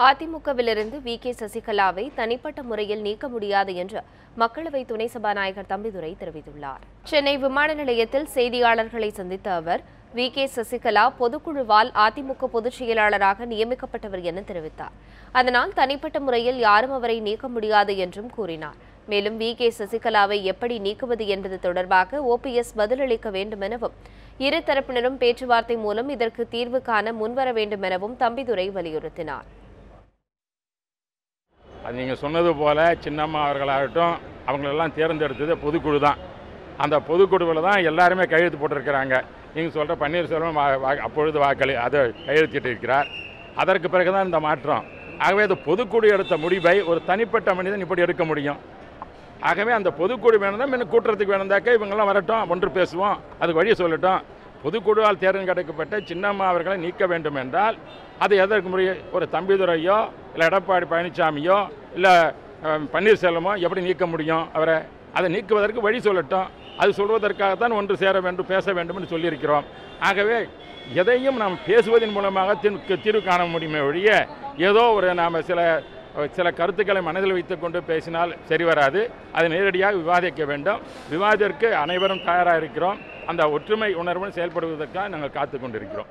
அதிமுகவிலிருந்து வி.கே. சசிகலாவை தனிப்பட்ட முறையில் நீக்க முடியாது என்று மக்களவை துணை சபாநாயகர் தம்பிதுரை தெரிவித்துள்ளார். சென்னை விமான நிலையத்தில் செய்தியாளர்களை சந்தித்த அவர், வி.கே. சசிகலா பொதுக்குழுவால் அதிமுக பொதுச் செயலாளராக நியமிக்கப்பட்டவர் என தெரிவித்தார். அதனால் தனிப்பட்ட முறையில் யாரும் அவரை நீக்க முடியாது என்றும் கூறினார். மேலும் வி.கே. சசிகலாவை எப்படி நீக்குவது என்பது தொடர்பாக ஓபிஎஸ் பதிலளிக்க வேண்டும் எனவும், இரு தரப்பினரும் பேச்சுவார்த்தை மூலம் இதற்கு தீர்வு காண முன்வர வேண்டும் எனவும் தம்பிதுரை வலியுறுத்தினார். அது நீங்கள் சொன்னது போல் சின்னம்மா அவர்களாகட்டும் அவங்களெல்லாம் தேர்ந்தெடுத்தது பொதுக்குழு தான். அந்த பொதுக்குழுவில் தான் எல்லாருமே கையெழுத்து போட்டிருக்கிறாங்க. நீங்கள் சொல்கிற பன்னீர்செல்வம் அப்பொழுது அதை கையெழுத்திட்டு இருக்கிறார். அதற்கு பிறகு தான் இந்த மாற்றம். ஆகவே அது பொதுக்குழு எடுத்த முடிவை ஒரு தனிப்பட்ட மனிதன் இப்படி எடுக்க முடியும். ஆகவே அந்த பொதுக்குழு வேணும் தான் இன்னும் கூட்டுறதுக்கு வேணுந்தாக்க இவங்கெல்லாம் வரட்டும், ஒன்று பேசுவோம், அதுக்கு வழி சொல்லட்டும். பொதுக்குழுவால் தேர்ந்தெடுக்கப்பட்ட சின்னம்மா அவர்களை நீக்க வேண்டும் என்றால் அது எதற்கு முடியும்? ஒரு தம்பிதுரையோ இல்லை எடப்பாடி பழனிசாமியோ இல்லை பன்னீர்செல்வமோ எப்படி நீக்க முடியும்? அவரை அதை நீக்குவதற்கு வழி சொல்லட்டும். அது சொல்வதற்காகத்தான் ஒன்று சேர வேண்டும், பேச வேண்டும் என்று சொல்லியிருக்கிறோம். ஆகவே எதையும் நாம் பேசுவதன் மூலமாக தீர்வு காண முடியுமே ஒழிய ஏதோ ஒரு நாம் சில கருத்துக்களை மனதில் வைத்துக்கொண்டு பேசினால் சரி வராது. அதை நேரடியாக விவாதிக்க வேண்டும். விவாதத்திற்கு அனைவரும் தயாராக இருக்கிறோம். அந்த ஒற்றுமை உணர்வுடன் செயல்படுவதற்காக நாங்கள் காத்து கொண்டிருக்கிறோம்.